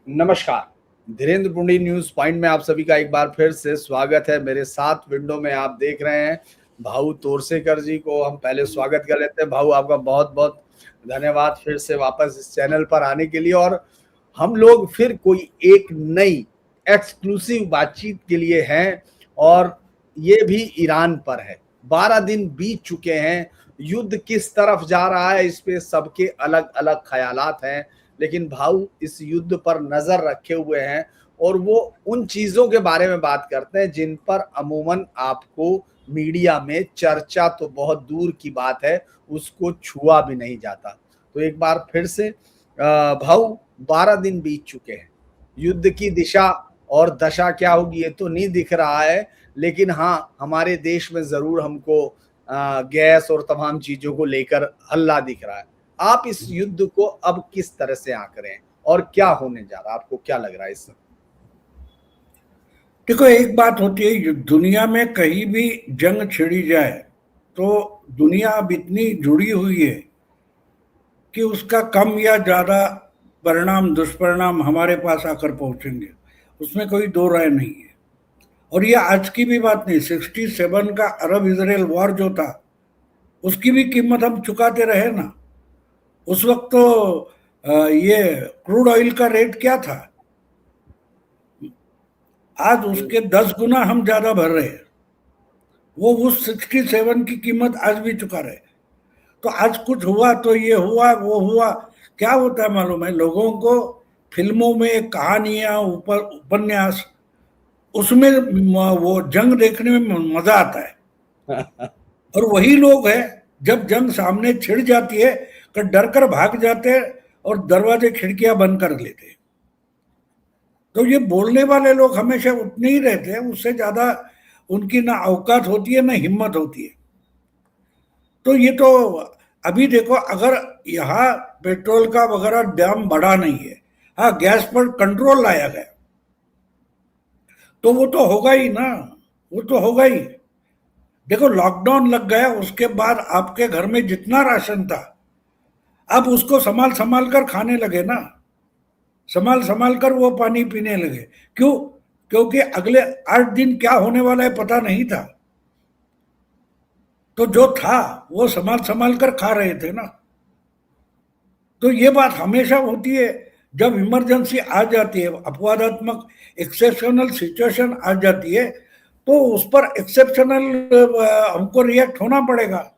नमस्कार। Dhirendra पुंडी news point में आप सभी का एक बार फिर से स्वागत है। मेरे साथ विंडो में आप देख रहे हैं भाऊ तोरसेकर जी को। हम पहले स्वागत कर लेते हैं। भाऊ, आपका बहुत बहुत धन्यवाद फिर से वापस इस चैनल पर आने के लिए। और हम लोग फिर कोई एक नई एक्सक्लूसिव बातचीत के लिए हैं, और ये भी ईरान पर है। 12 दिन बीत चुके हैं। युद्ध किस तरफ जा रहा है इस पे सबके अलग अलग ख्यालात हैं, लेकिन भाऊ इस युद्ध पर नजर रखे हुए हैं और वो उन चीजों के बारे में बात करते हैं जिन पर अमूमन आपको मीडिया में चर्चा तो बहुत दूर की बात है, उसको छुआ भी नहीं जाता। तो एक बार फिर से भाऊ, 12 दिन बीत चुके हैं। युद्ध की दिशा और दशा क्या होगी ये तो नहीं दिख रहा है, लेकिन हाँ, हमारे देश में जरूर हमको गैस और तमाम चीजों को लेकर हल्ला दिख रहा है। आप इस युद्ध को अब किस तरह से आंक रहे हैं और क्या होने जा रहा है, आपको क्या लग रहा है इस समय? देखो, एक बात होती है, दुनिया में कहीं भी जंग छिड़ी जाए तो दुनिया अब इतनी जुड़ी हुई है कि उसका कम या ज्यादा परिणाम, दुष्परिणाम हमारे पास आकर पहुंचेंगे। उसमें कोई दो राय नहीं है। और ये आज की भी बात नहीं, 67 का अरब इजराइल वॉर जो था उसकी भी कीमत हम चुकाते रहे ना। उस वक्त तो ये क्रूड ऑयल का रेट क्या था, आज उसके 10 गुना हम ज्यादा भर रहे हैं। वो उस 67 की कीमत आज भी चुका रहे। तो आज कुछ हुआ तो ये हुआ वो हुआ, क्या होता है मालूम है लोगों को? फिल्मों में कहानियां, ऊपर उपन्यास, उसमें वो जंग देखने में मजा आता है। और वही लोग हैं जब जंग सामने छिड़ जाती है तो डर कर भाग जाते हैं और दरवाजे खिड़कियां बंद कर लेते हैं। तो ये बोलने वाले लोग हमेशा उतने ही रहते हैं, उससे ज्यादा उनकी ना औकात होती है ना हिम्मत होती है। तो ये तो अभी देखो, अगर यहाँ पेट्रोल का वगैरह दाम बढ़ा नहीं है, हाँ गैस पर कंट्रोल लाया गया, तो वो तो होगा ही ना, वो तो होगा ही। देखो, लॉकडाउन लग गया, उसके बाद आपके घर में जितना राशन था आप उसको संभाल संभाल कर खाने लगे ना, संभाल संभाल कर वो पानी पीने लगे। क्यों? क्योंकि अगले 8 दिन क्या होने वाला है पता नहीं था। तो जो था वो संभाल संभाल कर खा रहे थे ना। तो ये बात हमेशा होती है, जब इमरजेंसी आ जाती है, अपवादात्मक एक्सेप्शनल सिचुएशन आ जाती है, तो उस पर एक्सेप्शनल हमको रिएक्ट होना पड़ेगा।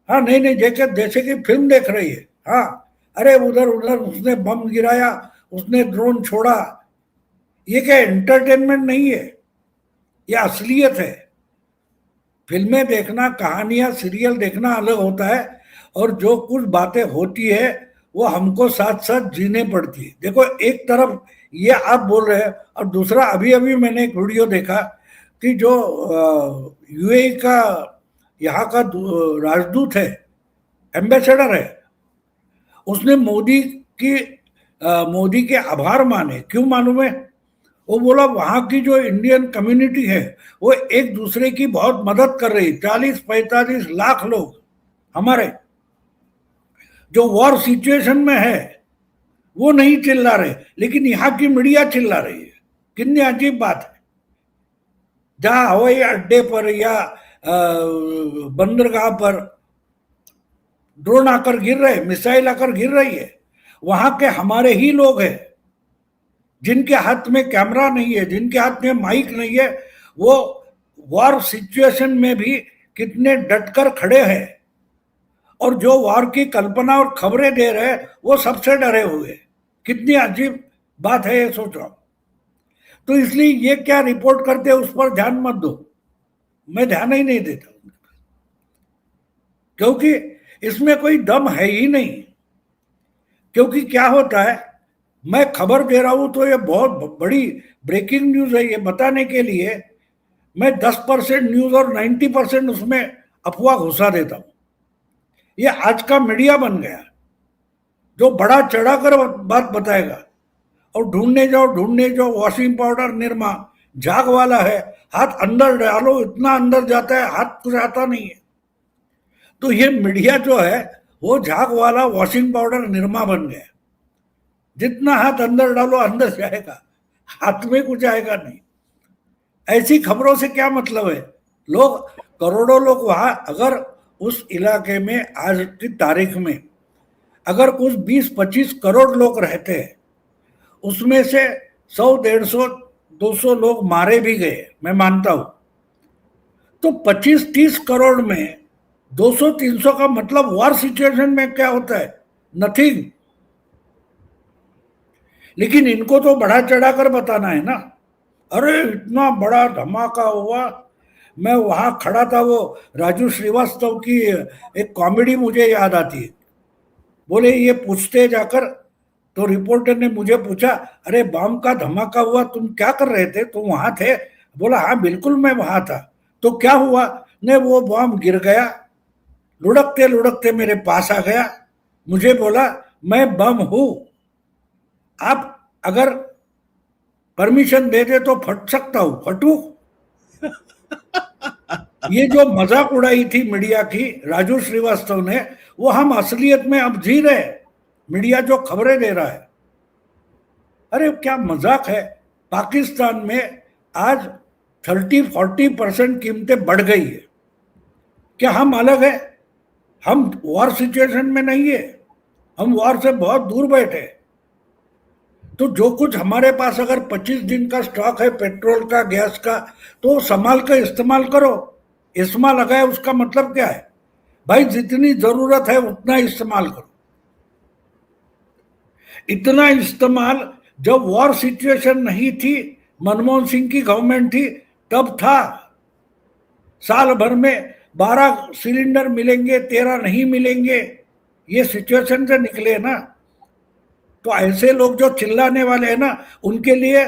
हाँ, नहीं नहीं, जैसे जैसे कि फिल्म देख रही है, हाँ अरे उधर उधर उसने बम गिराया, उसने ड्रोन छोड़ा। ये क्या एंटरटेनमेंट नहीं है, ये असलियत है। फिल्में देखना, कहानियां, सीरियल देखना अलग होता है, और जो कुछ बातें होती है वो हमको साथ साथ जीने पड़ती है। देखो, एक तरफ ये आप बोल रहे हैं, और दूसरा अभी अभी मैंने एक वीडियो देखा कि जो यूएई का यहाँ का राजदूत है, एम्बेसडर है, उसने मोदी के आभार माने। क्यों मालूम है? वो बोला वहां की जो इंडियन कम्युनिटी है वो एक दूसरे की बहुत मदद कर रही। 40-45 लाख लोग हमारे जो वॉर सिचुएशन में है वो नहीं चिल्ला रहे, लेकिन यहाँ की मीडिया चिल्ला रही है। कितनी अजीब बात है। जहां हवाई अड्डे पर या बंदरगाह पर ड्रोन आकर गिर रहे, मिसाइल आकर गिर रही है, वहां के हमारे ही लोग हैं जिनके हाथ में कैमरा नहीं है, जिनके हाथ में माइक नहीं है, वो वॉर सिचुएशन में भी कितने डटकर खड़े हैं। और जो वॉर की कल्पना और खबरें दे रहे हैं वो सबसे डरे हुए। कितनी अजीब बात है ये, सोचो। तो इसलिए ये क्या रिपोर्ट करते हैं उस पर ध्यान मत दो, मैं ध्यान ही नहीं देता, क्योंकि इसमें कोई दम है ही नहीं। क्योंकि क्या होता है, मैं खबर दे रहा हूं तो ये बहुत बड़ी ब्रेकिंग न्यूज है, ये बताने के लिए मैं 10% न्यूज और 90% उसमें अफवाह घुसा देता हूं। ये आज का मीडिया बन गया, जो बड़ा चढ़ाकर बात बताएगा। और ढूंढने जाओ वॉशिंग पाउडर निरमा झाग वाला है, हाथ अंदर डालो, इतना अंदर जाता है हाथ कुछ आता नहीं है। तो ये मीडिया जो है वो झाग वाला वॉशिंग पाउडर निरमा बन गया। जितना हाथ अंदर डालो अंदर जाएगा, हाथ में कुछ आएगा नहीं। ऐसी खबरों से क्या मतलब है? लोग, करोड़ों लोग वहां, अगर उस इलाके में आज की तारीख में अगर कुछ 20-25 करोड़ लोग रहते हैं, उसमें से 100, 150, 200 लोग मारे भी गए, मैं मानता हूं, तो 25-30 करोड़ में 200-300 का मतलब वॉर सिचुएशन में क्या होता है? नथिंग। लेकिन इनको तो बढ़ा चढ़ाकर बताना है ना। अरे इतना बड़ा धमाका हुआ, मैं वहां खड़ा था, वो राजू श्रीवास्तव की एक कॉमेडी मुझे याद आती है। बोले ये पूछते जाकर, तो रिपोर्टर ने मुझे पूछा, अरे बम का धमाका हुआ, तुम क्या कर रहे थे, तुम वहां थे? बोला हाँ बिल्कुल मैं वहां था। तो क्या हुआ? ने वो बम गिर गया, लुढ़कते लुढ़कते मेरे पास आ गया, मुझे बोला मैं बम हूं, आप अगर परमिशन दे दे तो फट सकता हूं, फटू। ये जो मजाक उड़ाई थी मीडिया की राजू श्रीवास्तव ने, वो हम असलियत में अब जी रहे। मीडिया जो खबरें दे रहा है, अरे क्या मजाक है। पाकिस्तान में आज 30-40% कीमतें बढ़ गई है। क्या हम अलग है? हम वॉर सिचुएशन में नहीं है, हम वॉर से बहुत दूर बैठे। तो जो कुछ हमारे पास अगर 25 दिन का स्टॉक है पेट्रोल का, गैस का, तो संभाल कर इस्तेमाल करो। इस्मा लगाए उसका मतलब क्या है भाई? जितनी जरूरत है उतना इस्तेमाल करो। इतना इस्तेमाल जब वॉर सिचुएशन नहीं थी, मनमोहन सिंह की गवर्नमेंट थी, तब था। साल भर में 12 सिलेंडर मिलेंगे, 13 नहीं मिलेंगे, ये सिचुएशन से निकले ना। तो ऐसे लोग जो चिल्लाने वाले हैं ना, उनके लिए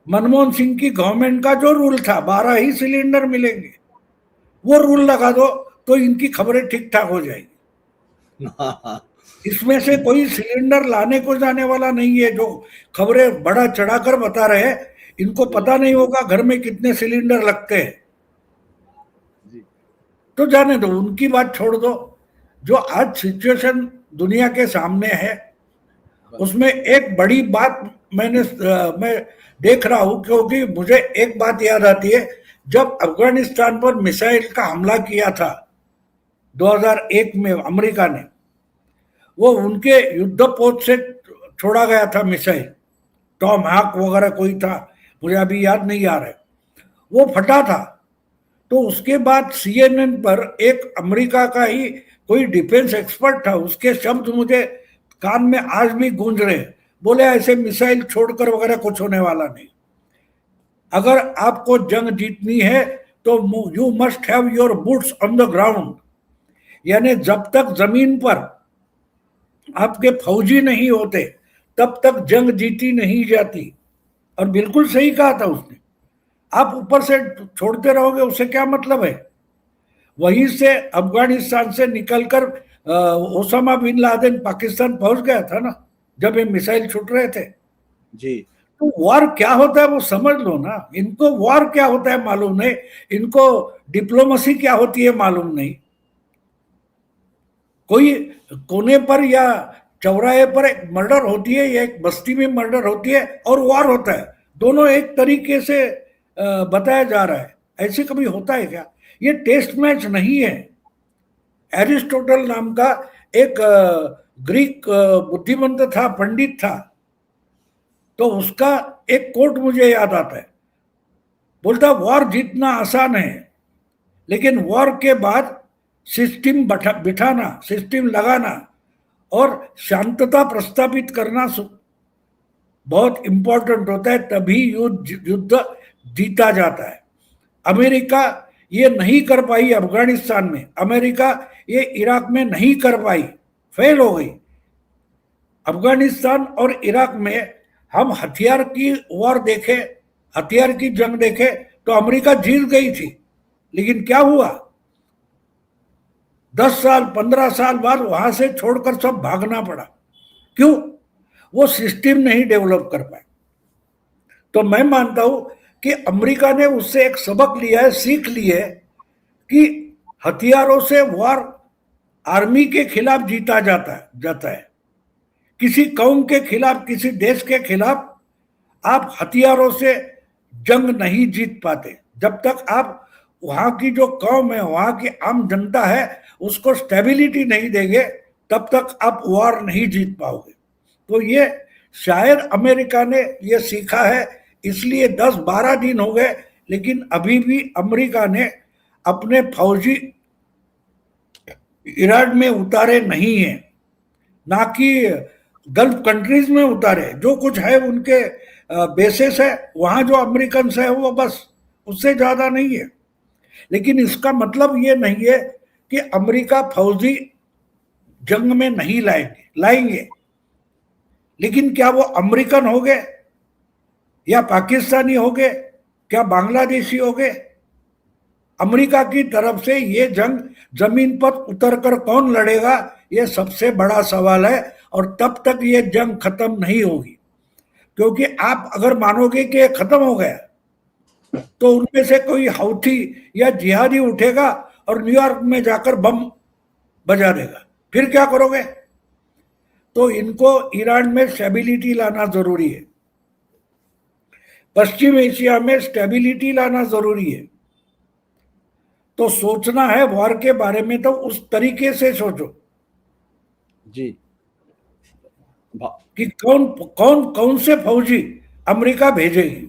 मनमोहन सिंह की गवर्नमेंट का जो रूल था 12 ही सिलेंडर मिलेंगे, वो रूल लगा दो तो इनकी खबरें ठीक ठाक हो जाएगी। इसमें से कोई सिलेंडर लाने को जाने वाला नहीं है। जो खबरें बड़ा चढ़ाकर बता रहे हैं, इनको पता नहीं होगा घर में कितने सिलेंडर लगते हैं। तो जाने दो, उनकी बात छोड़ दो। जो आज सिचुएशन दुनिया के सामने है, उसमें एक बड़ी बात मैं देख रहा हूं, क्योंकि मुझे एक बात याद आती है। जब अफगानिस्तान पर मिसाइल का हमला किया था 2001 में अमेरिका ने, वो उनके युद्धपोत से छोड़ा गया था मिसाइल, टॉम हैक वगैरह कोई था, मुझे अभी याद नहीं आ रहा है, वो फटा था। तो उसके बाद CNN पर एक अमेरिका का ही कोई डिफेंस एक्सपर्ट था, उसके शब्द मुझे कान में आज भी गूंज रहे। बोले ऐसे मिसाइल छोड़कर वगैरह कुछ होने वाला नहीं। अगर आपको जंग जीतनी है तो you must have your boots on the ground, यानी जब तक जमीन पर आपके फौजी नहीं होते तब तक जंग जीती नहीं जाती। और बिल्कुल सही कहा था उसने। आप ऊपर से छोड़ते रहोगे, उससे क्या मतलब है? वहीं से अफगानिस्तान से निकलकर ओसामा बिन लादेन पाकिस्तान पहुंच गया था ना, जब ये मिसाइल छूट रहे थे। जी। तो वॉर क्या होता है वो समझ लो ना। इनको वॉर क्या होता है मालूम नहीं, इनको डिप्लोमेसी क्या होती है मालूम नहीं। कोई कोने पर या चौराहे पर एक मर्डर होती है या एक बस्ती में मर्डर होती है और वॉर होता है, दोनों एक तरीके से बताया जा रहा है। ऐसे कभी होता है क्या? ये टेस्ट मैच नहीं है। एरिस्टोटल नाम का एक ग्रीक बुद्धिमंत था, पंडित था, तो उसका एक कोट मुझे याद आता है। बोलता वॉर जीतना आसान है, लेकिन वॉर के बाद सिस्टम बिठाना, सिस्टम लगाना और शांतता प्रस्तावित करना बहुत इंपॉर्टेंट होता है, तभी युद्ध जीता जाता है। अमेरिका ये नहीं कर पाई अफगानिस्तान में, अमेरिका ये इराक में नहीं कर पाई, फेल हो गई। अफगानिस्तान और इराक में हम हथियार की वॉर देखे, हथियार की जंग देखे तो अमेरिका जीत गई थी, लेकिन क्या हुआ? 10 साल 15 साल बाद वहां से छोड़कर सब भागना पड़ा। क्यों? वो सिस्टम नहीं डेवलप कर पाए। तो मैं मानता हूं कि अमेरिका ने उससे एक सबक लिया है, सीख ली है कि हथियारों से वॉर आर्मी के खिलाफ जीता जाता है। किसी कौम के खिलाफ, किसी देश के खिलाफ आप हथियारों से जंग नहीं जीत पाते। जब तक आप वहां की जो कौम है, वहां की आम जनता है, उसको स्टेबिलिटी नहीं देंगे, तब तक आप वॉर नहीं जीत पाओगे। तो ये शायद अमेरिका ने ये सीखा है, इसलिए 10-12 दिन हो गए, लेकिन अभी भी अमेरिका ने अपने फौजी ईरान में उतारे नहीं है, ना कि गल्फ कंट्रीज में उतारे। जो कुछ है उनके बेसिस है, वहां जो अमेरिकन है वो बस, उससे ज्यादा नहीं है। लेकिन इसका मतलब ये नहीं है कि अमेरिका फौजी जंग में नहीं लाएंगे। लेकिन क्या वो अमेरिकन हो गए या पाकिस्तानी हो गए, क्या बांग्लादेशी हो गए? अमेरिका की तरफ से ये जंग जमीन पर उतरकर कौन लड़ेगा, ये सबसे बड़ा सवाल है। और तब तक ये जंग खत्म नहीं होगी, क्योंकि आप अगर मानोगे कि ये खत्म हो गया, तो उनमें से कोई हौथी या जिहादी उठेगा और न्यूयॉर्क में जाकर बम बजा देगा, फिर क्या करोगे? तो इनको ईरान में स्टेबिलिटी लाना जरूरी है, पश्चिम एशिया में स्टेबिलिटी लाना जरूरी है। तो सोचना है वॉर के बारे में तो उस तरीके से सोचो जी कि कौन कौन कौन से फौजी अमेरिका भेजेगी।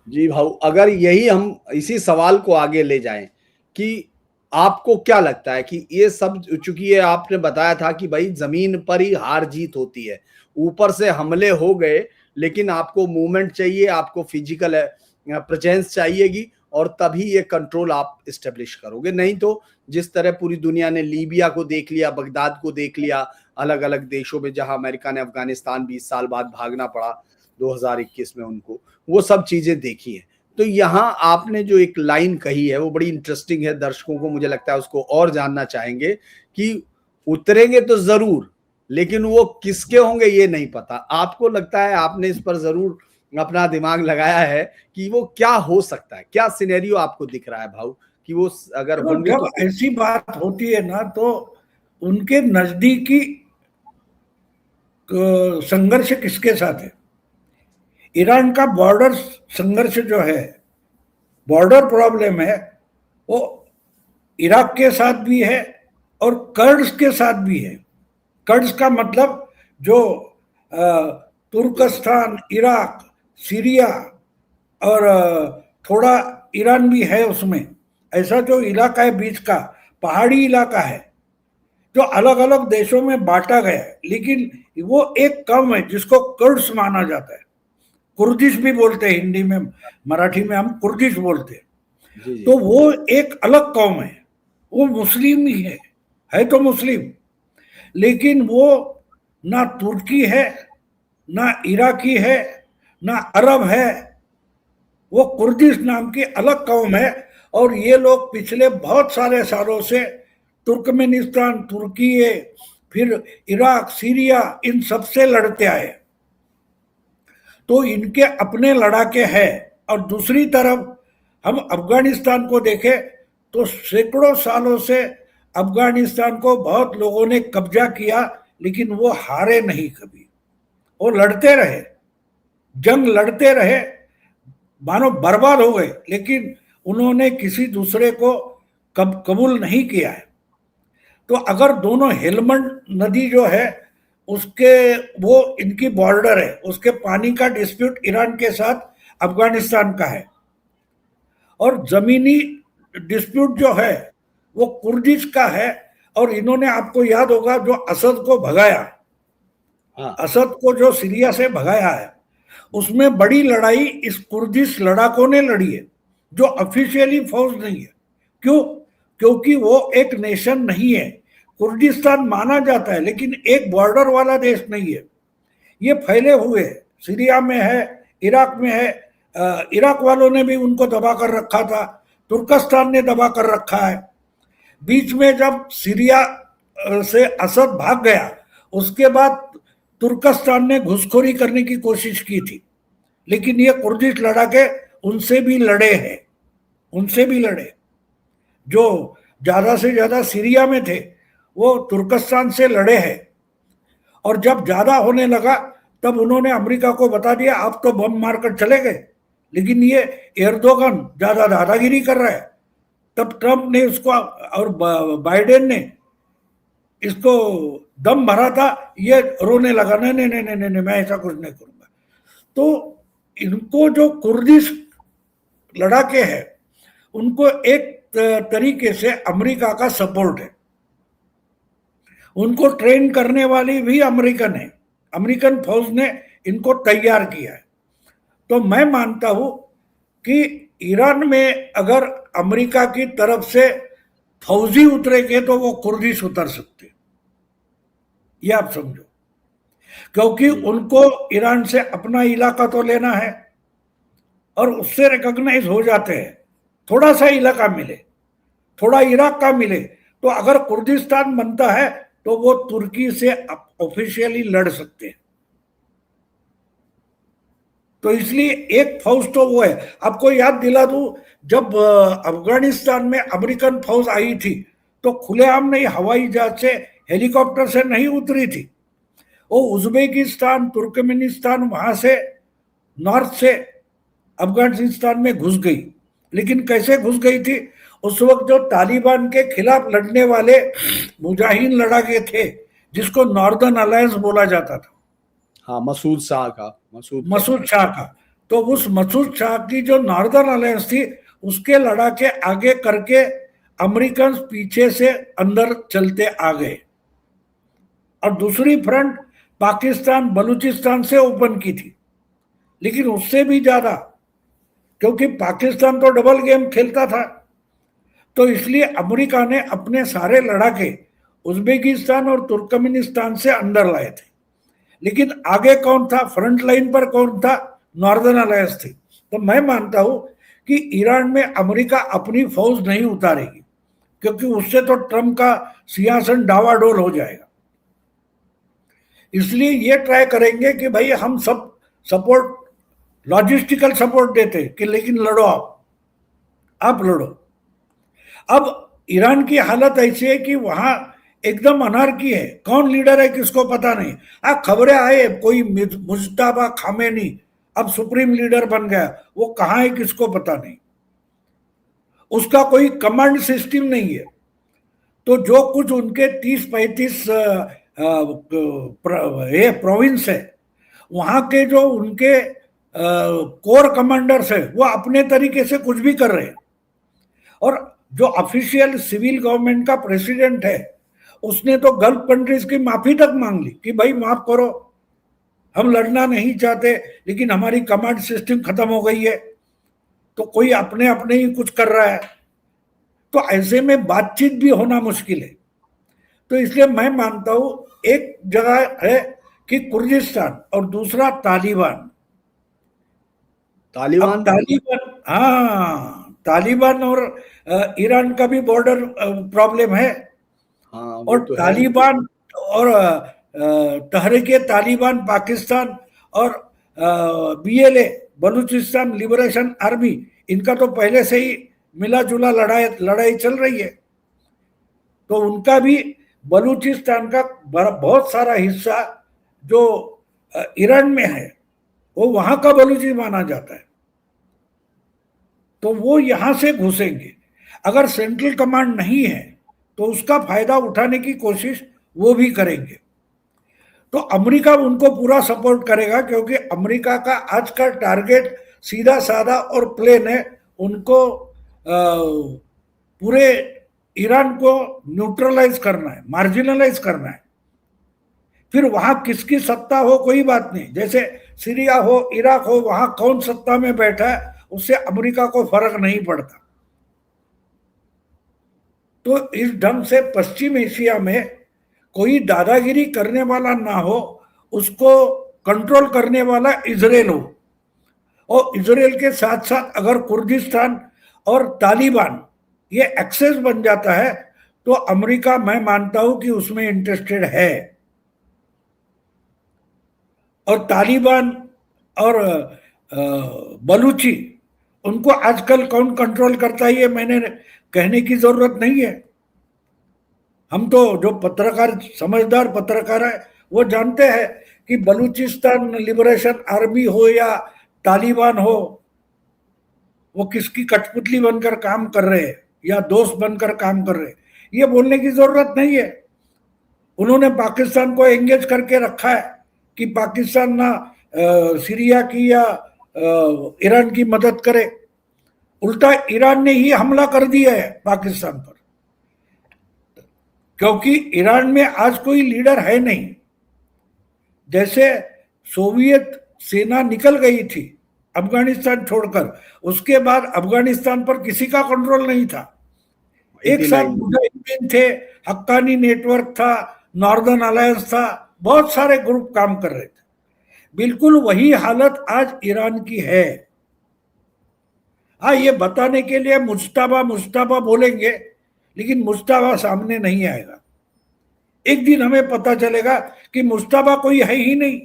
जी भाऊ, अगर यही हम इसी सवाल को आगे ले जाएं कि आपको क्या लगता है कि ये सब, चूंकि ये आपने बताया था कि भाई जमीन पर ही हार जीत होती है, ऊपर से हमले हो गए लेकिन आपको मूवमेंट चाहिए, आपको फिजिकल प्रेजेंस चाहिएगी, और तभी ये कंट्रोल आप इस्टेब्लिश करोगे। नहीं तो जिस तरह पूरी दुनिया ने लीबिया को देख लिया, बगदाद को देख लिया, अलग अलग देशों में जहां अमेरिका ने अफगानिस्तान 20 साल बाद भागना पड़ा 2021 में उनको, वो सब चीजें देखी है। तो यहाँ आपने जो एक लाइन कही है वो बड़ी इंटरेस्टिंग है, दर्शकों को मुझे लगता है उसको और जानना चाहेंगे कि उतरेंगे तो जरूर, लेकिन वो किसके होंगे ये नहीं पता। आपको लगता है, आपने इस पर जरूर अपना दिमाग लगाया है कि वो क्या हो सकता है, क्या सिनेरियो आपको दिख रहा है भाऊ कि वो अगर होंगे जब तो? ऐसी बात होती है ना, तो उनके नजदीकी संघर्ष किसके साथ है? ईरान का बॉर्डर संघर्ष जो है, बॉर्डर प्रॉब्लम है, वो इराक के साथ भी है और कर्ड्स के साथ भी है। कर्ड्स का मतलब जो तुर्कस्तान, इराक, सीरिया और थोड़ा ईरान भी है उसमें, ऐसा जो इलाका है बीच का, पहाड़ी इलाका है, जो अलग अलग देशों में बांटा गया है। लेकिन वो एक कौम है जिसको कर्ड्स माना जाता है। कुर्दिश भी बोलते हैं हिंदी में, मराठी में हम कुर्दिश बोलते हैं। जी जी। तो वो एक अलग कौम है, वो मुस्लिम ही है तो मुस्लिम, लेकिन वो ना तुर्की है, ना इराकी है, ना अरब है, वो कुर्दिश नाम की अलग कौम है। और ये लोग पिछले बहुत सारे सालों से तुर्कमेनिस्तान, तुर्की, फिर इराक, सीरिया, इन सब से लड़ते आए। तो इनके अपने लड़ाके हैं। और दूसरी तरफ हम अफगानिस्तान को देखें तो सैकड़ों सालों से अफगानिस्तान को बहुत लोगों ने कब्जा किया, लेकिन वो हारे नहीं कभी। वो लड़ते रहे, जंग लड़ते रहे, मानो बर्बाद हो गए, लेकिन उन्होंने किसी दूसरे को कबूल नहीं किया है। तो अगर दोनों हेलमंड नदी जो है उसके, वो इनकी बॉर्डर है, उसके पानी का डिस्प्यूट ईरान के साथ अफगानिस्तान का है, और जमीनी डिस्प्यूट जो है वो कुर्दिश का है। और इन्होंने, आपको याद होगा, जो असद को भगाया, हाँ। असद को जो सीरिया से भगाया है, उसमें बड़ी लड़ाई इस कुर्दिश लड़ाकों ने लड़ी है, जो ऑफिशियली फौज नहीं है। क्यों? क्योंकि वो एक नेशन नहीं है। कुर्दिस्तान माना जाता है लेकिन एक बॉर्डर वाला देश नहीं है। ये फैले हुए, सीरिया में है, इराक में है, इराक वालों ने भी उनको दबा कर रखा था, तुर्कस्तान ने दबा कर रखा है। बीच में जब सीरिया से असद भाग गया, उसके बाद तुर्कस्तान ने घुसखोरी करने की कोशिश की थी, लेकिन ये कुर्दिश लड़ाके उनसे भी लड़े हैं, उनसे भी लड़े। जो ज्यादा से ज्यादा सीरिया में थे वो तुर्कस्तान से लड़े हैं, और जब ज्यादा होने लगा तब उन्होंने अमेरिका को बता दिया आप तो बम मारकर चले गए, लेकिन ये एर्दोगन ज्यादा दादागिरी कर रहा है। तब ट्रंप ने उसको और बाइडेन ने इसको दम भरा था, ये रोने लगा, नहीं नहीं नहीं नहीं नहीं मैं ऐसा कुछ नहीं करूंगा। तो इनको जो कुर्दिश लड़ाके हैं उनको एक तरीके से अमेरिका का सपोर्ट है, उनको ट्रेन करने वाली भी अमेरिकन है, अमेरिकन फौज ने इनको तैयार किया है। तो मैं मानता हूं कि ईरान में अगर अमेरिका की तरफ से फौजी उतरेंगे तो वो कुर्दिश उतर सकते, ये आप समझो, क्योंकि उनको ईरान से अपना इलाका तो लेना है और उससे रिकॉग्नाइज हो जाते हैं। थोड़ा सा इलाका मिले, थोड़ा इराक का मिले, तो अगर कुर्दिस्तान बनता है तो वो तुर्की से ऑफिशियली लड़ सकते हैं। तो इसलिए एक फौज तो वो है। आपको याद दिला दूं, जब अफगानिस्तान में अमेरिकन फौज आई थी तो खुलेआम नहीं, हवाई जहाज से, हेलीकॉप्टर से नहीं उतरी थी, वो उज्बेकिस्तान, तुर्कमेनिस्तान, वहां से नॉर्थ से अफगानिस्तान में घुस गई। लेकिन कैसे घुस गई थी? उस वक्त जो तालिबान के खिलाफ लड़ने वाले मुजाहिदीन लड़ाके थे, जिसको नॉर्दर्न अलायंस बोला जाता था, हाँ, मसूद शाह का, मसूद शाह का, तो उस मसूद शाह की जो नॉर्दर्न अलायंस थी उसके लड़ाके आगे करके अमेरिकन पीछे से अंदर चलते आ गए, और दूसरी फ्रंट पाकिस्तान बलूचिस्तान से ओपन की थी। लेकिन उससे भी ज्यादा, क्योंकि पाकिस्तान तो डबल गेम खेलता था, तो इसलिए अमेरिका ने अपने सारे लड़ाके उज्बेकिस्तान और तुर्कमेनिस्तान से अंदर लाए थे। लेकिन आगे कौन था, फ्रंट लाइन पर कौन था? नॉर्दर्न अलायंस थी। तो मैं मानता हूं कि ईरान में अमेरिका अपनी फौज नहीं उतारेगी, क्योंकि उससे तो ट्रंप का सिंहासन डावाडोल हो जाएगा। इसलिए ये ट्राई करेंगे कि भाई हम सब सपोर्ट, लॉजिस्टिकल सपोर्ट देते कि लेकिन लड़ो, आप लड़ो। अब ईरान की हालत ऐसी है कि वहां एकदम अनार्की है, कौन लीडर है किसको पता नहीं। खबरें आए कोई मुज्तबा खामेनी अब सुप्रीम लीडर बन गया, वो कहाँ है किसको पता नहीं, उसका कोई कमांड सिस्टम नहीं है। तो जो कुछ उनके 30-35 प्रोविंस है, वहां के जो उनके कोर कमांडर्स है वो अपने तरीके से कुछ भी कर रहे हैं, और जो ऑफिशियल सिविल गवर्नमेंट का प्रेसिडेंट है उसने तो गल्फ कंट्रीज की माफी तक मांग ली कि भाई माफ करो, हम लड़ना नहीं चाहते लेकिन हमारी कमांड सिस्टम खत्म हो गई है, तो कोई अपने अपने ही कुछ कर रहा है। तो ऐसे में बातचीत भी होना मुश्किल है। तो इसलिए मैं मानता हूं एक जगह है कि कुर्दिस्तान और दूसरा तालिबान। हाँ, तालिबान और ईरान का भी बॉर्डर प्रॉब्लम है। हाँ, और तो तालिबान और तहरीके तालिबान पाकिस्तान और बीएलए बलूचिस्तान लिबरेशन आर्मी, इनका तो पहले से ही मिला जुला लड़ाई चल रही है। तो उनका भी बलूचिस्तान का बहुत सारा हिस्सा जो ईरान में है वो वहां का बलूची माना जाता है। तो वो यहां से घुसेंगे। अगर सेंट्रल कमांड नहीं है तो उसका फायदा उठाने की कोशिश वो भी करेंगे। तो अमेरिका उनको पूरा सपोर्ट करेगा, क्योंकि अमेरिका का आज का टारगेट सीधा साधा और प्लेन है, उनको पूरे ईरान को न्यूट्रलाइज करना है, मार्जिनलाइज करना है। फिर वहां किसकी सत्ता हो कोई बात नहीं, जैसे सीरिया हो, इराक हो, वहां कौन सत्ता में बैठा है उससे अमेरिका को फर्क नहीं पड़ता। तो इस ढंग से पश्चिम एशिया में कोई दादागिरी करने वाला ना हो, उसको कंट्रोल करने वाला इजराइल हो, और इजराइल के साथ साथ अगर कुर्दिस्तान और तालिबान ये एक्सेस बन जाता है तो अमेरिका, मैं मानता हूं कि उसमें इंटरेस्टेड है। और तालिबान और बलूची, उनको आजकल कौन कंट्रोल करता है ये मैंने कहने की जरूरत नहीं है। हम तो जो पत्रकार, समझदार पत्रकार है, वो जानते हैं कि बलूचिस्तान लिबरेशन आर्मी हो या तालिबान हो, वो किसकी कठपुतली बनकर काम कर रहे हैं या दोस्त बनकर काम कर रहे हैं, ये बोलने की जरूरत नहीं है। उन्होंने पाकिस्तान को एंगेज करके रखा है कि पाकिस्तान ना सीरिया की या ईरान की मदद करे। उल्टा ईरान ने ही हमला कर दिया है पाकिस्तान पर, क्योंकि ईरान में आज कोई लीडर है नहीं। जैसे सोवियत सेना निकल गई थी अफगानिस्तान छोड़कर, उसके बाद अफगानिस्तान पर किसी का कंट्रोल नहीं था। एक साथ मुजाहिदीन थे, हक्कानी नेटवर्क था, नॉर्दर्न अलायंस था, बहुत सारे ग्रुप काम कर रहे थे। बिल्कुल वही हालत आज ईरान की है। हाँ, ये बताने के लिए मुज्तबा मुज्तबा बोलेंगे, लेकिन मुज्तबा सामने नहीं आएगा। एक दिन हमें पता चलेगा कि मुज्तबा कोई है ही नहीं,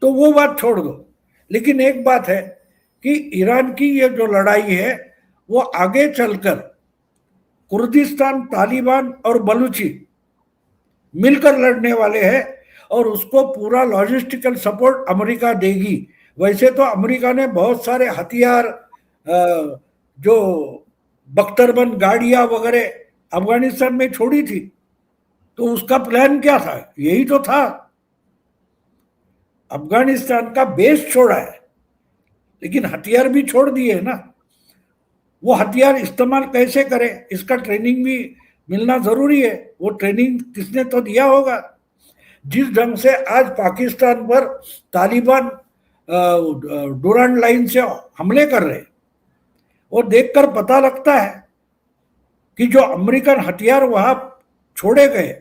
तो वो बात छोड़ दो। लेकिन एक बात है कि ईरान की ये जो लड़ाई है वो आगे चलकर कुर्दिस्तान, तालिबान और बलूची मिलकर लड़ने वाले हैं, और उसको पूरा लॉजिस्टिकल सपोर्ट अमेरिका देगी। वैसे तो अमेरिका ने बहुत सारे हथियार, जो बख्तरबंद गाड़ियां वगैरह अफगानिस्तान में छोड़ी थी, तो उसका प्लान क्या था? यही तो था, अफगानिस्तान का बेस छोड़ा है, लेकिन हथियार भी छोड़ दिए ना। वो हथियार इस्तेमाल कैसे करें, इसका ट्रेनिंग भी मिलना जरूरी है। वो ट्रेनिंग किसने तो दिया होगा। जिस ढंग से आज पाकिस्तान पर तालिबान डुरांड लाइन से हमले कर रहे, वो देखकर पता लगता है कि जो अमेरिकन हथियार वहां छोड़े गए,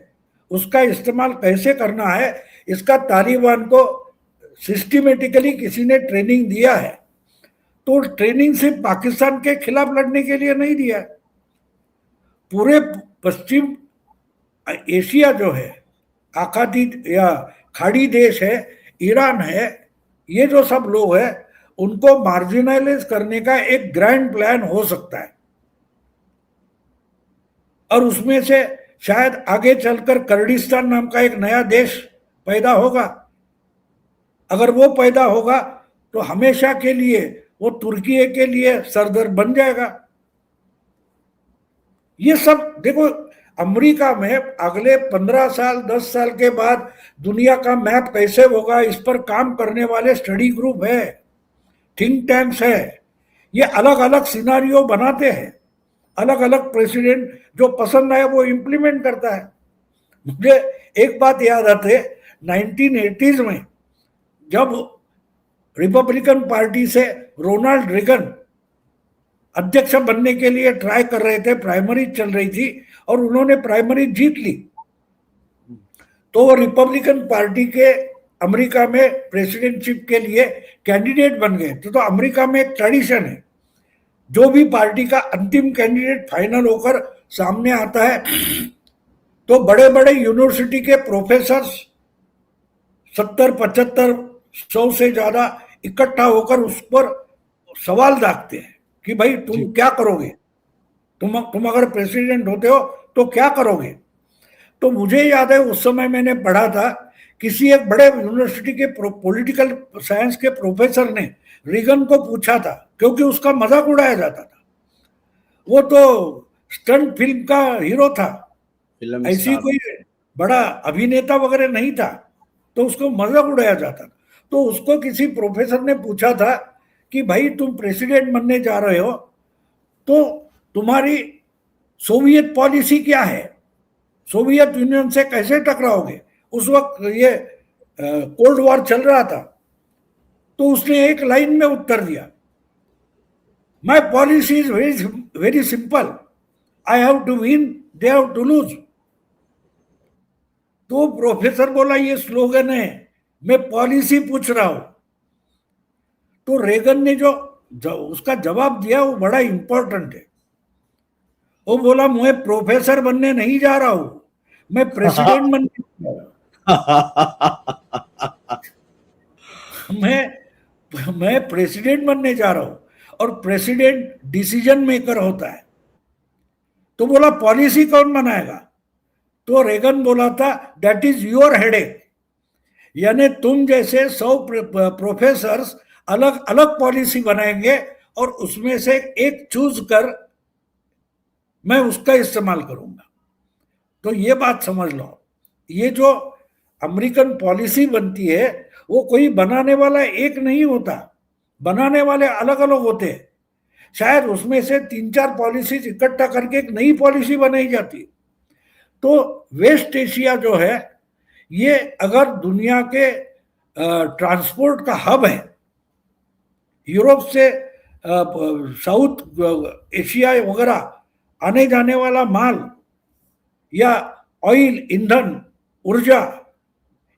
उसका इस्तेमाल कैसे करना है, इसका तालिबान को सिस्टमेटिकली किसी ने ट्रेनिंग दिया है। तो ट्रेनिंग सिर्फ पाकिस्तान के खिलाफ लड़ने के लिए नहीं दिया, पूरे पश्चिम एशिया जो है, आखाती या खाड़ी देश है, ईरान है, ये जो सब लोग हैं, उनको मार्जिनलाइज करने का एक ग्रैंड प्लान हो सकता है। और उसमें से शायद आगे चलकर कुर्दिस्तान नाम का एक नया देश पैदा होगा। अगर वो पैदा होगा तो हमेशा के लिए वो तुर्की के लिए सरदर्द बन जाएगा। ये सब देखो, अमेरिका में अगले 15 साल 10 साल के बाद दुनिया का मैप कैसे होगा, इस पर काम करने वाले स्टडी ग्रुप है, थिंक टैंक्स है। ये अलग अलग सिनारियो बनाते हैं, अलग अलग प्रेसिडेंट जो पसंद आए वो इम्प्लीमेंट करता है। मुझे एक बात याद आती है, 1980s में जब रिपब्लिकन पार्टी से रोनाल्ड रेगन अध्यक्ष बनने के लिए ट्राई कर रहे थे, प्राइमरी चल रही थी और उन्होंने प्राइमरी जीत ली, तो वो रिपब्लिकन पार्टी के अमेरिका में प्रेसिडेंटशिप के लिए कैंडिडेट बन गए। तो अमेरिका में एक ट्रेडिशन है, जो भी पार्टी का अंतिम कैंडिडेट फाइनल होकर सामने आता है, तो बड़े बड़े यूनिवर्सिटी के प्रोफेसर्स 70-75-100 से ज्यादा इकट्ठा होकर उस पर सवाल दागते हैं कि भाई तुम क्या करोगे, तुम अगर प्रेसिडेंट होते हो तो क्या करोगे। तो मुझे याद है उस समय मैंने पढ़ा था, किसी एक बड़े यूनिवर्सिटी के पॉलिटिकल साइंस के प्रोफेसर ने रीगन को पूछा था, क्योंकि उसका मजाक उड़ाया जाता था, वो तो स्टंट फिल्म का हीरो था, ऐसी कोई बड़ा अभिनेता वगैरह नहीं था, तो उसको मजाक उड़ाया जाता था। तो उसको किसी प्रोफेसर ने पूछा था कि भाई तुम प्रेसिडेंट बनने जा रहे हो, तो तुम्हारी सोवियत पॉलिसी क्या है, सोवियत यूनियन से कैसे टकराओगे। उस वक्त ये कोल्ड वॉर चल रहा था। तो उसने एक लाइन में उत्तर दिया, my policy is very simple, I have to win, they have to lose. तो प्रोफेसर बोला ये स्लोगन है, मैं पॉलिसी पूछ रहा हूं। तो रेगन ने जो उसका जवाब दिया वो बड़ा इंपॉर्टेंट है। वो बोला मैं प्रोफेसर बनने नहीं जा रहा हूं, मैं प्रेसिडेंट बनने जा रहा हूं। मैं प्रेसिडेंट बनने जा रहा हूं, और प्रेसिडेंट डिसीजन मेकर होता है। तो बोला पॉलिसी कौन बनाएगा? तो रेगन बोला था दैट इज योर हेडेक, यानी तुम जैसे 100 प्रोफेसर्स अलग अलग पॉलिसी बनाएंगे और उसमें से एक चूज कर मैं उसका इस्तेमाल करूंगा। तो ये बात समझ लो, ये जो अमेरिकन पॉलिसी बनती है वो कोई बनाने वाला एक नहीं होता, बनाने वाले अलग अलग होते हैं। शायद उसमें से 3-4 पॉलिसीज इकट्ठा करके एक नई पॉलिसी बनाई जाती। तो वेस्ट एशिया जो है ये अगर दुनिया के ट्रांसपोर्ट का हब है, यूरोप से साउथ एशिया वगैरह आने जाने वाला माल या ऑयल, ईंधन, ऊर्जा,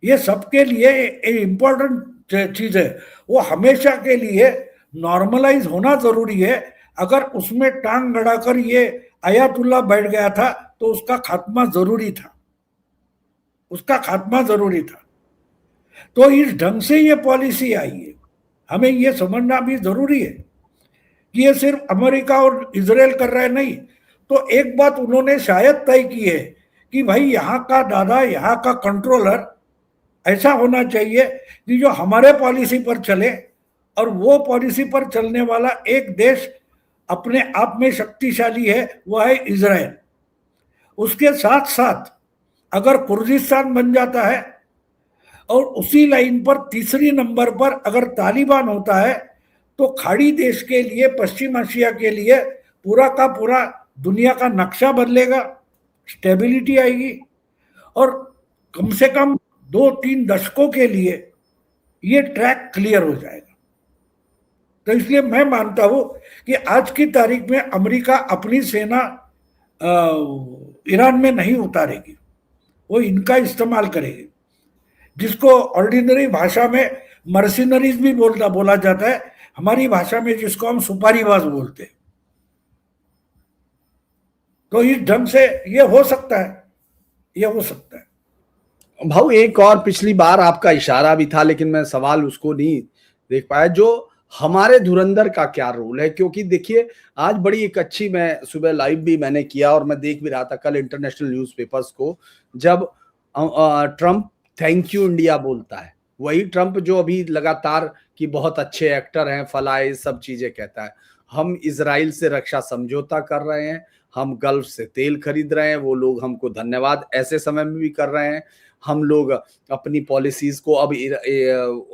ये सबके लिए इम्पोर्टेंट चीज है। वो हमेशा के लिए नॉर्मलाइज होना जरूरी है। अगर उसमें टांग गड़ाकर ये आयातुल्ला बैठ गया था तो उसका खात्मा जरूरी था, उसका खात्मा जरूरी था। तो इस ढंग से ये पॉलिसी आई है, हमें ये समझना भी जरूरी है कि ये सिर्फ अमेरिका और इजराइल कर रहे नहीं। तो एक बात उन्होंने शायद तय की है कि भाई यहाँ का दादा, यहाँ का कंट्रोलर ऐसा होना चाहिए कि जो हमारे पॉलिसी पर चले, और वो पॉलिसी पर चलने वाला एक देश अपने आप में शक्तिशाली है, वो है इजराइल। उसके साथ साथ अगर कुर्दिस्तान बन जाता है और उसी लाइन पर तीसरी नंबर पर अगर तालिबान होता है तो खाड़ी देश के लिए, पश्चिम एशिया के लिए पूरा का पूरा दुनिया का नक्शा बदलेगा, स्टेबिलिटी आएगी और कम से कम 2-3 दशकों के लिए ये ट्रैक क्लियर हो जाएगा। तो इसलिए मैं मानता हूं कि आज की तारीख में अमेरिका अपनी सेना ईरान में नहीं उतारेगी, वो इनका इस्तेमाल करेगी, जिसको ऑर्डिनरी भाषा में मर्सिनरीज भी बोला जाता है, हमारी भाषा में जिसको हम सुपारीबाज बोलते हैं। तो इस ढंग से ये हो सकता है, ये हो सकता है। भाऊ एक और पिछली बार आपका इशारा भी था, लेकिन मैं सवाल उसको नहीं देख पाया, जो हमारे धुरंधर का क्या रोल है। क्योंकि देखिए आज बड़ी एक अच्छी, मैं सुबह लाइव भी मैंने किया और मैं देख भी रहा था कल इंटरनेशनल न्यूज़पेपर्स को, जब ट्रम्प थैंक यू इंडिया बोलता है, वही ट्रम्प जो अभी लगातार कि बहुत अच्छे एक्टर हैं, फलाए सब चीजें कहता है। हम इजराइल से रक्षा समझौता कर रहे हैं, हम गल्फ से तेल खरीद रहे हैं, वो लोग हमको धन्यवाद ऐसे समय में भी कर रहे हैं। हम लोग अपनी पॉलिसीज को अब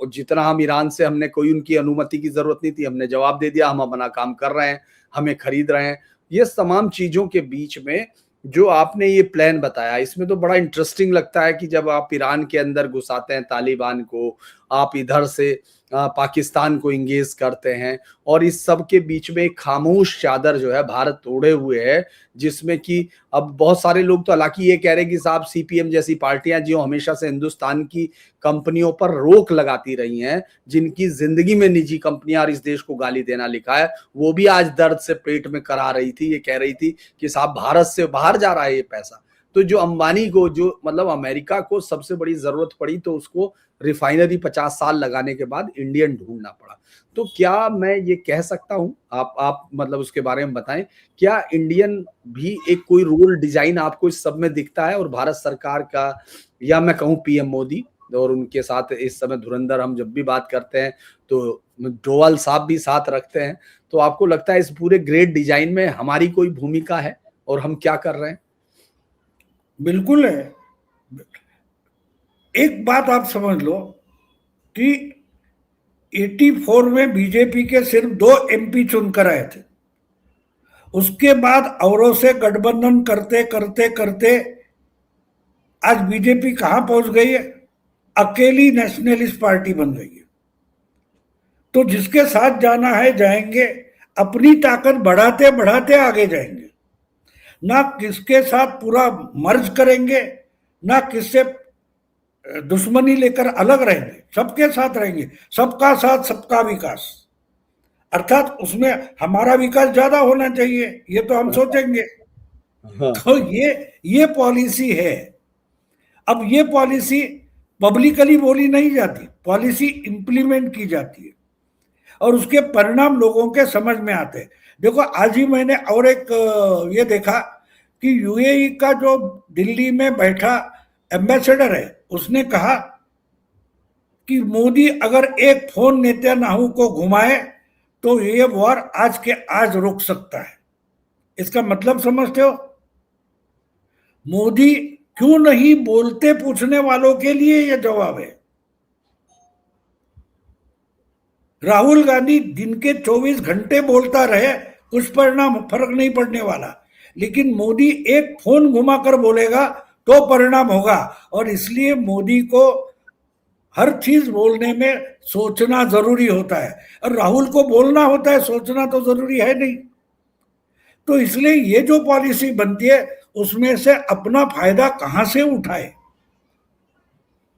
जितना हम ईरान से, हमने कोई उनकी अनुमति की जरूरत नहीं थी, हमने जवाब दे दिया, हम अपना काम कर रहे हैं, हमें खरीद रहे हैं। ये तमाम चीजों के बीच में जो आपने ये प्लान बताया, इसमें तो बड़ा इंटरेस्टिंग लगता है कि जब आप ईरान के अंदर घुसाते हैं तालिबान को, आप इधर से पाकिस्तान को इंगेज करते हैं, और इस सब के बीच में एक खामोश चादर जो है भारत ओढ़े हुए है, जिसमें कि अब बहुत सारे लोग तो हालांकि ये कह रहे हैं कि साहब सीपीएम जैसी पार्टियां जो हमेशा से हिंदुस्तान की कंपनियों पर रोक लगाती रही हैं, जिनकी जिंदगी में निजी कंपनियां और इस देश को गाली देना लिखा है, वो भी आज दर्द से पेट में करा रही थी। ये कह रही थी कि साहब भारत से बाहर जा रहा है ये पैसा। तो जो अंबानी को, जो मतलब अमेरिका को सबसे बड़ी जरूरत पड़ी तो उसको रिफाइनरी 50 साल लगाने के बाद इंडियन ढूंढना पड़ा। तो क्या मैं ये कह सकता हूं, आप मतलब उसके बारे में बताएं, क्या इंडियन भी एक कोई रोल डिजाइन आपको इस सब में दिखता है? और भारत सरकार का, या मैं कहूं पीएम मोदी और उनके साथ इस समय धुरंधर, हम जब भी बात करते हैं तो डोवाल साहब भी साथ रखते हैं, तो आपको लगता है इस पूरे ग्रेट डिजाइन में हमारी कोई भूमिका है और हम क्या कर रहे हैं? बिल्कुल है। एक बात आप समझ लो कि 84 में बीजेपी के सिर्फ 2 एमपी चुनकर आए थे, उसके बाद औरों से गठबंधन करते करते करते आज बीजेपी कहां पहुंच गई है? अकेली नेशनलिस्ट पार्टी बन गई है। तो जिसके साथ जाना है जाएंगे, अपनी ताकत बढ़ाते बढ़ाते आगे जाएंगे, ना किसके साथ पूरा मर्ज करेंगे, ना किससे दुश्मनी लेकर अलग रहेंगे, सबके साथ रहेंगे। सबका साथ सबका विकास, अर्थात उसमें हमारा विकास ज्यादा होना चाहिए, ये तो हम सोचेंगे। तो ये पॉलिसी है। अब ये पॉलिसी पब्लिकली बोली नहीं जाती, पॉलिसी इंप्लीमेंट की जाती है और उसके परिणाम लोगों के समझ में आते हैं। देखो आज ही मैंने और एक ये देखा कि यूएई का जो दिल्ली में बैठा एम्बेसडर है उसने कहा कि मोदी अगर एक फोन नेतन्याहू को घुमाए तो ये वॉर आज के आज रुक सकता है। इसका मतलब समझते हो? मोदी क्यों नहीं बोलते पूछने वालों के लिए यह जवाब है। राहुल गांधी दिन के 24 घंटे बोलता रहे, कुछ परिणाम फर्क नहीं पड़ने वाला, लेकिन मोदी एक फोन घुमाकर बोलेगा तो परिणाम होगा। और इसलिए मोदी को हर चीज बोलने में सोचना जरूरी होता है, और राहुल को बोलना होता है, सोचना तो जरूरी है नहीं। तो इसलिए ये जो पॉलिसी बनती है उसमें से अपना फायदा कहां से उठाए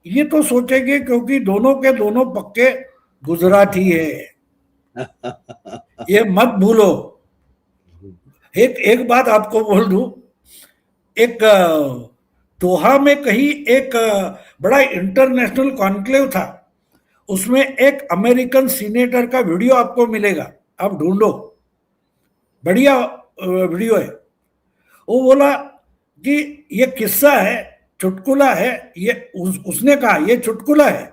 ये तो सोचेंगे, क्योंकि दोनों के दोनों पक्के गुजराती है। ये मत भूलो। एक बात आपको बोल दूं, एक दोहा में कहीं एक बड़ा इंटरनेशनल कॉन्क्लेव था, उसमें एक अमेरिकन सीनेटर का वीडियो आपको मिलेगा, आप ढूंढो, बढ़िया वीडियो है। वो बोला कि ये किस्सा है, चुटकुला है, ये उसने कहा ये चुटकुला है,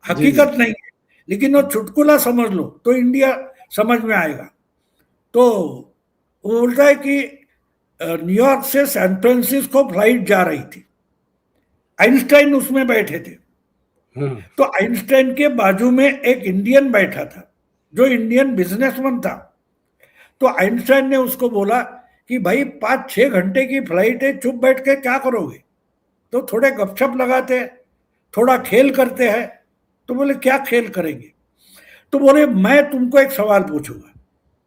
हकीकत नहीं है, लेकिन वो चुटकुला समझ लो तो इंडिया समझ में आएगा। तो वो बोलता है कि न्यूयॉर्क से सैन फ्रांसिस्को फ्लाइट जा रही थी, आइंस्टाइन उसमें बैठे थे। तो आइंस्टाइन के बाजू में एक इंडियन बैठा था जो इंडियन बिजनेसमैन था। तो आइंस्टाइन ने उसको बोला कि भाई 5-6 घंटे की फ्लाइट है, चुप बैठ के क्या करोगे? तो थोड़े गपशप लगाते हैं, थोड़ा खेल करते हैं। तो बोले क्या खेल करेंगे? तो बोले मैं तुमको एक सवाल पूछूंगा,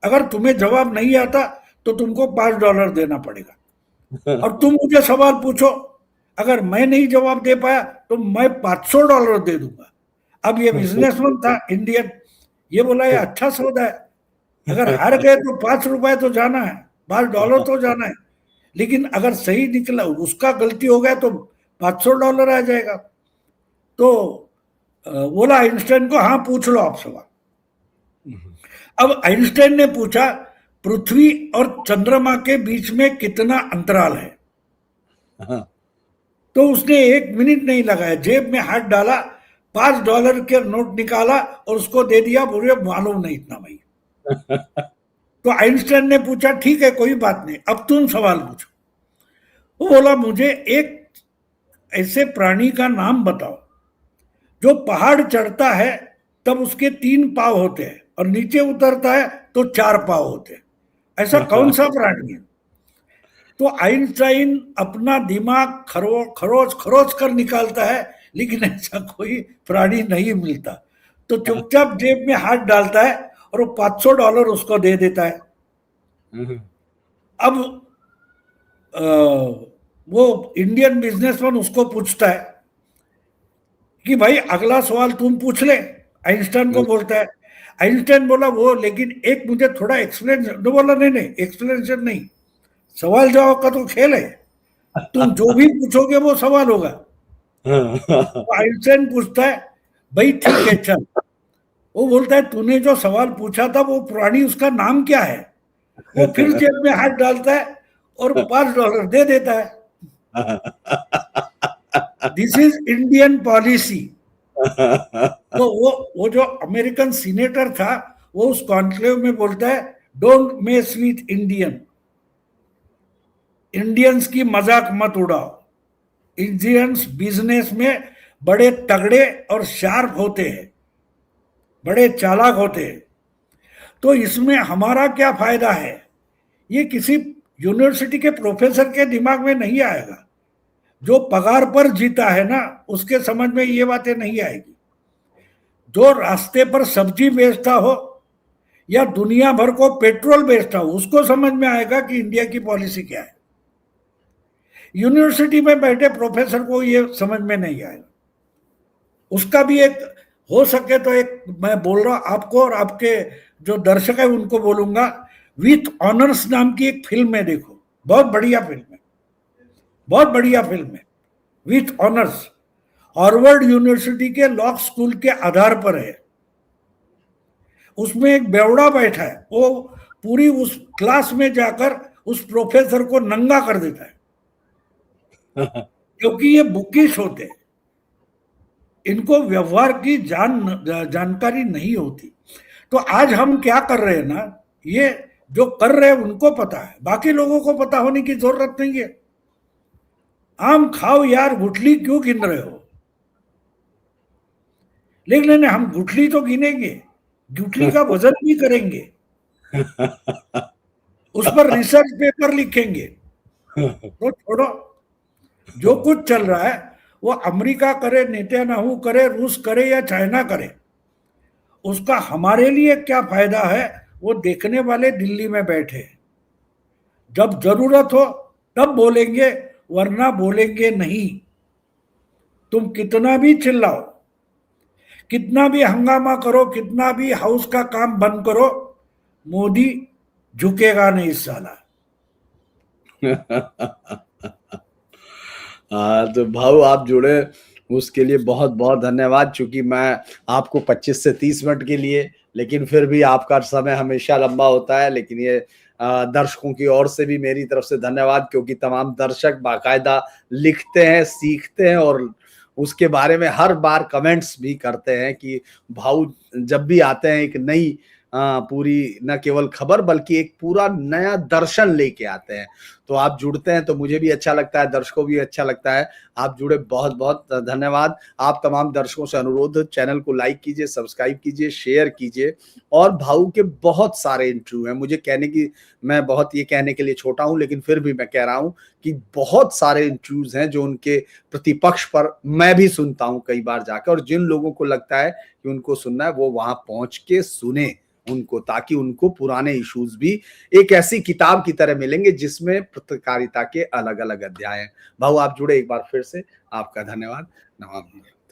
अगर तुम्हें जवाब नहीं आता तो तुमको $5 देना पड़ेगा, और तुम मुझे सवाल पूछो, अगर मैं नहीं जवाब दे पाया तो मैं $500 दे दूंगा। अब ये बिजनेसमैन था इंडियन, ये बोला ये अच्छा सौदा है, अगर हार गए तो $5 तो जाना है, $5 तो जाना है, लेकिन अगर सही निकला, उसका गलती हो गया तो $500 आ जाएगा। तो बोला आइंस्टाइन को, हाँ पूछ लो आप सवाल। अब आइंस्टाइन ने पूछा पृथ्वी और चंद्रमा के बीच में कितना अंतराल है? तो उसने 1 मिनट नहीं लगाया, जेब में हाथ डाला, $5 के नोट निकाला और उसको दे दिया, बोले मालूम नहीं इतना भाई। तो आइंस्टाइन ने पूछा ठीक है कोई बात नहीं, अब तुम सवाल पूछो। वो बोला मुझे एक ऐसे प्राणी का नाम बताओ जो पहाड़ चढ़ता है तब उसके 3 पांव होते हैं और नीचे उतरता है तो 4 पांव होते हैं, ऐसा कौन सा प्राणी है? तो आइंस्टाइन अपना दिमाग खरोच खरोच कर निकालता है, लेकिन ऐसा कोई प्राणी नहीं मिलता। तो चुपचाप जेब में हाथ डालता है और वो $500 उसको दे देता है। अब वो इंडियन बिजनेसमैन उसको पूछता है कि भाई अगला सवाल तुम पूछ ले, आइंस्टाइन को बोलता है। आइंस्टाइन बोला वो लेकिन एक मुझे थोड़ा एक्सप्लेनेशन, तो बोला नहीं नहीं एक्सप्लेनेशन नहीं, सवाल जवाब का तो खेल है, तुम जो भी पूछोगे वो सवाल होगा। तो आइंस्टाइन पूछता है भाई ठीक है चल। वो बोलता है तूने जो सवाल पूछा था वो प्राणी उसका नाम क्या है? वो फिर जेब में हाथ डालता है और $5 दे देता है। This is Indian policy. तो वो जो अमेरिकन सीनेटर था वो उस कॉन्क्लेव में बोलता है don't mess with Indian, Indians की मजाक मत उड़ाओ, इंडियंस बिजनेस में बड़े तगड़े और शार्प होते हैं, बड़े चालाक होते हैं। तो इसमें हमारा क्या फायदा है? ये किसी यूनिवर्सिटी के प्रोफेसर के दिमाग में नहीं आएगा। जो पगार पर जीता है ना उसके समझ में ये बातें नहीं आएगी। जो रास्ते पर सब्जी बेचता हो या दुनिया भर को पेट्रोल बेचता हो उसको समझ में आएगा कि इंडिया की पॉलिसी क्या है। यूनिवर्सिटी में बैठे प्रोफेसर को ये समझ में नहीं आएगा। उसका भी एक हो सके तो एक मैं बोल रहा हूं आपको और आपके जो दर्शक है उनको बोलूंगा, विथ ऑनर्स नाम की एक फिल्म है, देखो बहुत बढ़िया फिल्म है, बहुत बढ़िया फिल्म है विथ ऑनर्स। हार्वर्ड यूनिवर्सिटी के लॉ स्कूल के आधार पर है। उसमें एक बेवड़ा बैठा है, वो पूरी उस क्लास में जाकर उस प्रोफेसर को नंगा कर देता है, क्योंकि ये बुकिश होते हैं, इनको व्यवहार की जानकारी नहीं होती। तो आज हम क्या कर रहे हैं ना, ये जो कर रहे हैं उनको पता है, बाकी लोगों को पता होने की जरूरत नहीं है। आम खाओ यार, गुठली क्यों गिन रहे हो? लेकिन हम गुठली तो गिनेंगे, गुठली का वजन भी करेंगे, उस पर रिसर्च पेपर लिखेंगे। तो छोड़ो, जो कुछ चल रहा है वो अमेरिका करे, नेतन्याहू करे, रूस करे या चाइना करे, उसका हमारे लिए क्या फायदा है वो देखने वाले दिल्ली में बैठे। जब जरूरत हो तब बोलेंगे, वरना बोलेंगे नहीं। तुम कितना भी चिल्लाओ, कितना भी हंगामा करो, कितना भी हाउस का काम बंद करो, मोदी झुकेगा नहीं इस साला। तो भाऊ आप जुड़े उसके लिए बहुत बहुत धन्यवाद। चूंकि मैं आपको 25 से 30 मिनट के लिए, लेकिन फिर भी आपका समय हमेशा लंबा होता है। लेकिन ये दर्शकों की ओर से भी मेरी तरफ से धन्यवाद, क्योंकि तमाम दर्शक बाकायदा लिखते हैं, सीखते हैं और उसके बारे में हर बार कमेंट्स भी करते हैं कि भाऊ जब भी आते हैं एक नई पूरी न केवल खबर बल्कि एक पूरा नया दर्शन लेके आते हैं। तो आप जुड़ते हैं तो मुझे भी अच्छा लगता है, दर्शकों भी अच्छा लगता है। आप जुड़े, बहुत बहुत धन्यवाद। आप तमाम दर्शकों से अनुरोध, चैनल को लाइक कीजिए, सब्सक्राइब कीजिए, शेयर कीजिए। और भाऊ के बहुत सारे इंटरव्यू हैं, मुझे कहने की, मैं बहुत ये कहने के लिए छोटा हूं लेकिन फिर भी मैं कह रहा हूं कि बहुत सारे इंटरव्यूज हैं जो उनके प्रतिपक्ष पर मैं भी सुनता हूं कई बार जाकर। और जिन लोगों को लगता है कि उनको सुनना है वो वहां पहुंच के सुने उनको, ताकि उनको पुराने इश्यूज भी एक ऐसी किताब की तरह मिलेंगे जिसमें पत्रकारिता के अलग अलग अध्याय हैं। भाऊ आप जुड़े, एक बार फिर से आपका धन्यवाद। नमस्कार।